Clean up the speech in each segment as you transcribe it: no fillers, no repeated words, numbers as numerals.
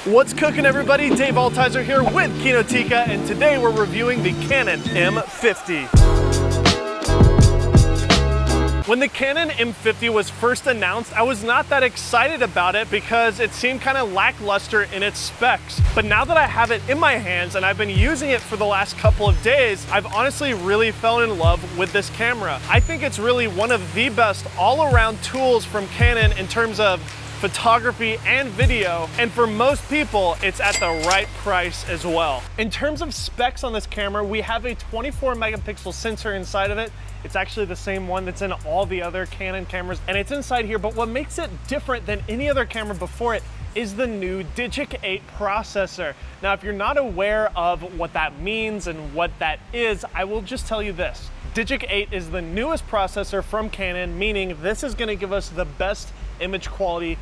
What's cooking, everybody? Dave Altizer here with Kinotika, and today we're reviewing the Canon M50. When the Canon M50 was first announced, I was not that excited about it because it seemed kind of lackluster in its specs. But now that I have it in my hands and I've been using it for the last couple of days, I've honestly really fallen in love with this camera. I think it's really one of the best all-around tools from Canon in terms of photography and video, and for most people it's at the right price as well. In terms of specs on this camera, we have a 24 megapixel sensor inside of it. It's actually the same one that's in all the other Canon cameras, and it's inside here. But what makes it different than any other camera before it is the new Digic 8 processor. Now, if you're not aware of what that means and what that is, I will just tell you this. Digic 8 is the newest processor from Canon, meaning this is gonna give us the best image quality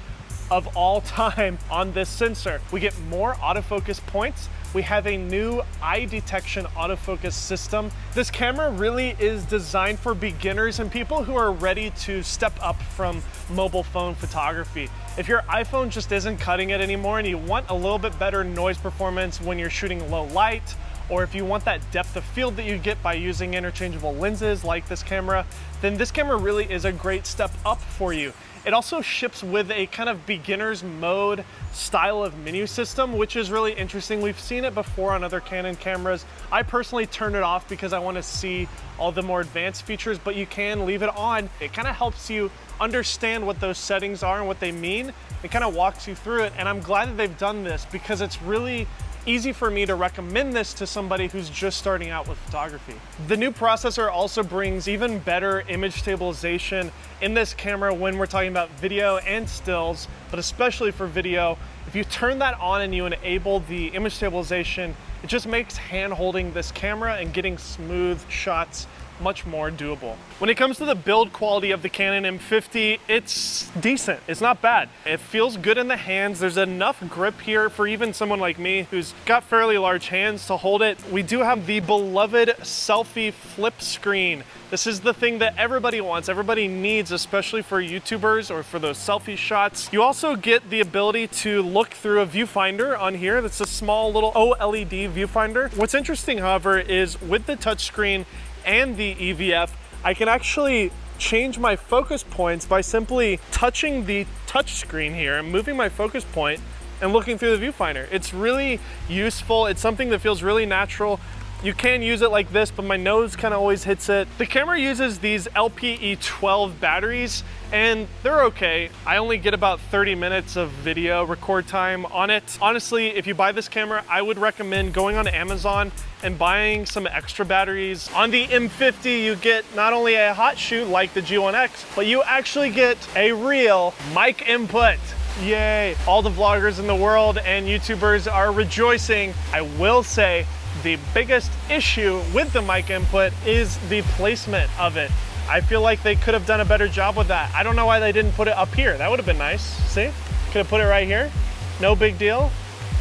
of all time on this sensor. We get more autofocus points. We have a new eye detection autofocus system. This camera really is designed for beginners and people who are ready to step up from mobile phone photography. If your iPhone just isn't cutting it anymore and you want a little bit better noise performance when you're shooting low light, or if you want that depth of field that you get by using interchangeable lenses like this camera, then this camera really is a great step up for you. It also ships with a kind of beginner's mode style of menu system, which is really interesting. We've seen it before on other Canon cameras. I personally turn it off because I want to see all the more advanced features, but you can leave it on. It kind of helps you understand what those settings are and what they mean. It kind of walks you through it, and I'm glad that they've done this because it's really easy for me to recommend this to somebody who's just starting out with photography. The new processor also brings even better image stabilization in this camera when we're talking about video and stills, but especially for video. If you turn that on and you enable the image stabilization, it just makes hand holding this camera and getting smooth shots much more doable. When it comes to the build quality of the Canon M50, it's decent. It's not bad. It feels good in the hands. There's enough grip here for even someone like me who's got fairly large hands to hold it. We do have the beloved selfie flip screen. This is the thing that everybody wants, everybody needs, especially for YouTubers or for those selfie shots. You also get the ability to look through a viewfinder on here. That's a small little OLED viewfinder. What's interesting, however, is with the touchscreen and the EVF, I can actually change my focus points by simply touching the touch screen here and moving my focus point and looking through the viewfinder. It's really useful. It's something that feels really natural. You can use it like this, but my nose kind of always hits it. The camera uses these LPE12 batteries, and they're okay. I only get about 30 minutes of video record time on it. Honestly, if you buy this camera, I would recommend going on Amazon and buying some extra batteries. On the M50, you get not only a hot shoe like the G1X, but you actually get a real mic input. Yay! All the vloggers in the world and YouTubers are rejoicing. I will say, the biggest issue with the mic input is the placement of it. I feel like they could have done a better job with that. I don't know why they didn't put it up here. That would have been nice. See? Could have put it right here. No big deal.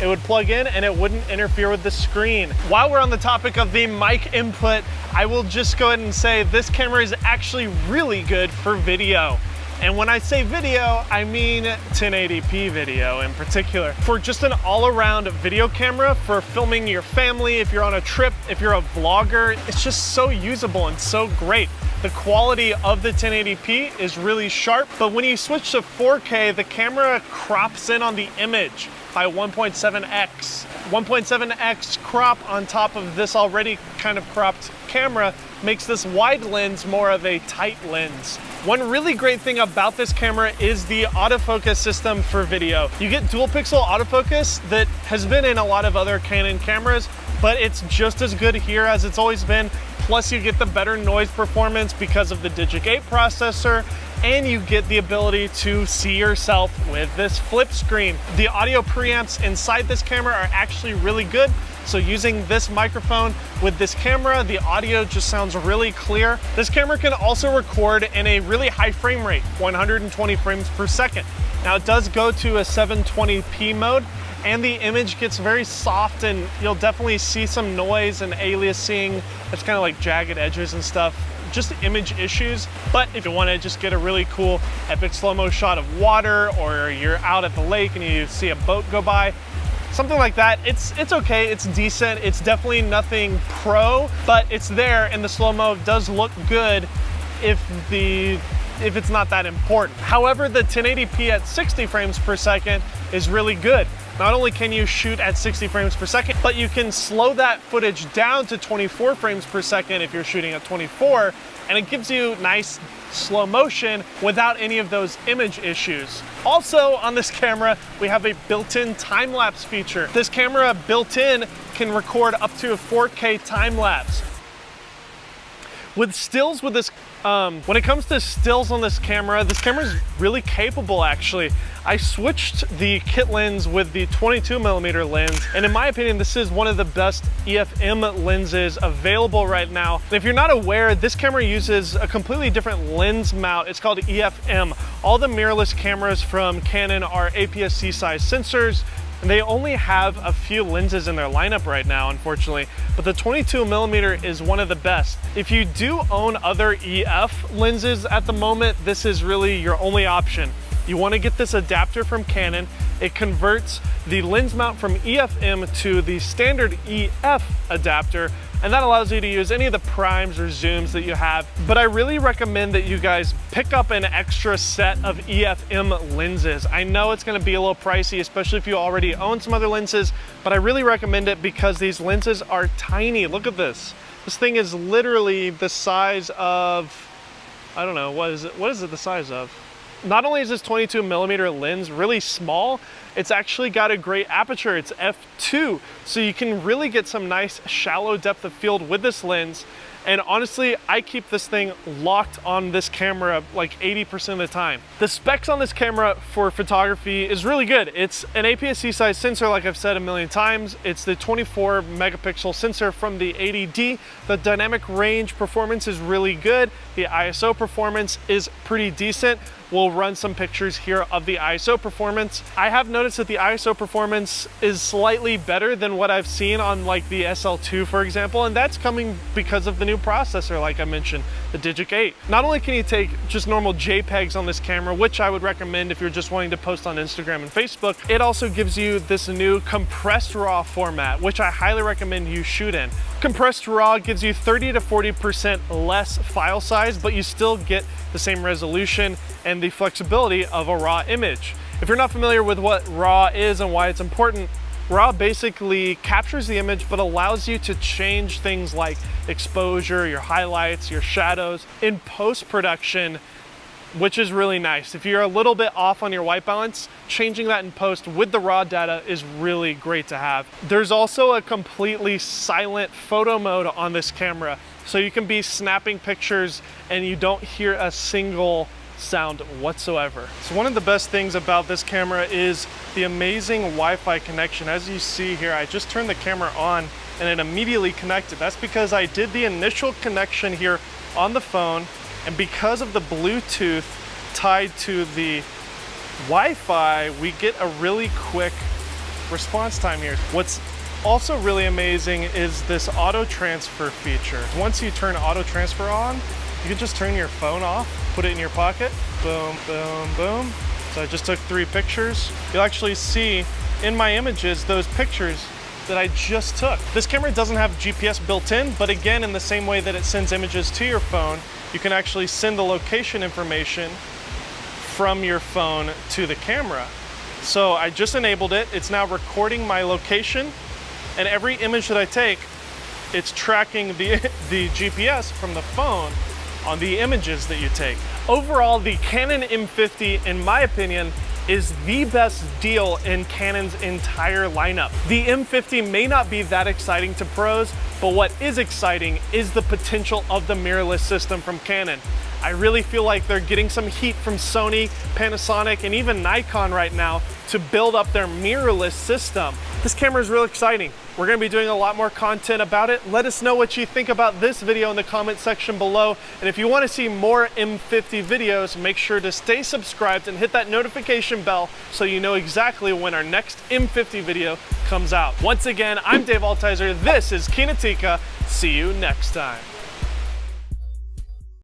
It would plug in and it wouldn't interfere with the screen. While we're on the topic of the mic input, I will just go ahead and say this camera is actually really good for video. And when I say video, I mean 1080p video in particular. For just an all-around video camera for filming your family, if you're on a trip, if you're a vlogger, it's just so usable and so great. The quality of the 1080p is really sharp, but when you switch to 4K, the camera crops in on the image by 1.7x. 1.7x crop on top of this already kind of cropped camera makes this wide lens more of a tight lens. One really great thing about this camera is the autofocus system for video. You get dual pixel autofocus that has been in a lot of other Canon cameras, but it's just as good here as it's always been. Plus you get the better noise performance because of the Digic 8 processor, and you get the ability to see yourself with this flip screen. The audio preamps inside this camera are actually really good. So using this microphone with this camera, the audio just sounds really clear. This camera can also record in a really high frame rate, 120 frames per second. Now it does go to a 720p mode, and the image gets very soft, and you'll definitely see some noise and aliasing. It's kind of like jagged edges and stuff. Just image issues. But if you want to just get a really cool epic slow-mo shot of water, or you're out at the lake and you see a boat go by, something like that. It's okay, it's decent. It's definitely nothing pro, but it's there, and the slow-mo does look good if it's not that important. However, the 1080p at 60 frames per second is really good. Not only can you shoot at 60 frames per second, but you can slow that footage down to 24 frames per second if you're shooting at 24, and it gives you nice slow motion without any of those image issues. Also on this camera, we have a built-in time-lapse feature. This camera built-in can record up to a 4K time-lapse. With stills with this, when it comes to stills on this camera is really capable actually. I switched the kit lens with the 22mm lens, and in my opinion, this is one of the best EF-M lenses available right now. If you're not aware, this camera uses a completely different lens mount. It's called EF-M. All the mirrorless cameras from Canon are APS-C size sensors, and they only have a few lenses in their lineup right now, unfortunately, but the 22mm is one of the best. If you do own other EF lenses at the moment, this is really your only option. You want to get this adapter from Canon. It converts the lens mount from EF-M to the standard EF adapter, and that allows you to use any of the primes or zooms that you have. But I really recommend that you guys pick up an extra set of EF-M lenses. I know it's gonna be a little pricey, especially if you already own some other lenses, but I really recommend it because these lenses are tiny. Look at this. This thing is literally the size of, I don't know, what is it the size of? Not only is this 22mm lens really small, it's actually got a great aperture. It's f2, so you can really get some nice shallow depth of field with this lens. And honestly, I keep this thing locked on this camera like 80% of the time. The specs on this camera for photography is really good. It's an APS-C size sensor, like I've said a million times. It's the 24 megapixel sensor from the 80D. The dynamic range performance is really good. The ISO performance is pretty decent. We'll run some pictures here of the ISO performance. I have noticed that the ISO performance is slightly better than what I've seen on like the SL2, for example, and that's coming because of the new processor, like I mentioned, the Digic 8. Not only can you take just normal JPEGs on this camera, which I would recommend if you're just wanting to post on Instagram and Facebook, it also gives you this new compressed RAW format, which I highly recommend you shoot in. Compressed RAW gives you 30 to 40% less file size, but you still get the same resolution and the flexibility of a RAW image. If you're not familiar with what RAW is and why it's important, RAW basically captures the image but allows you to change things like exposure, your highlights, your shadows in post-production, which is really nice. If you're a little bit off on your white balance, changing that in post with the raw data is really great to have. There's also a completely silent photo mode on this camera, so you can be snapping pictures and you don't hear a single sound whatsoever. So one of the best things about this camera is the amazing Wi-Fi connection. As you see here, I just turned the camera on and it immediately connected. That's because I did the initial connection here on the phone, and because of the Bluetooth tied to the Wi-Fi, we get a really quick response time here. What's also really amazing is this auto transfer feature. Once you turn auto transfer on, you can just turn your phone off, put it in your pocket, boom, boom, boom. So I just took 3 pictures. You'll actually see in my images those pictures that I just took. This camera doesn't have GPS built in, but again, in the same way that it sends images to your phone, you can actually send the location information from your phone to the camera. So I just enabled it. It's now recording my location, and every image that I take, it's tracking the GPS from the phone on the images that you take. Overall, the Canon M50, in my opinion, is the best deal in Canon's entire lineup. The M50 may not be that exciting to pros, but what is exciting is the potential of the mirrorless system from Canon. I really feel like they're getting some heat from Sony, Panasonic, and even Nikon right now to build up their mirrorless system. This camera is real exciting. We're gonna be doing a lot more content about it. Let us know what you think about this video in the comment section below. And if you wanna see more M50 videos, make sure to stay subscribed and hit that notification bell so you know exactly when our next M50 video comes out. Once again, I'm Dave Altizer. This is Kinetica. See you next time.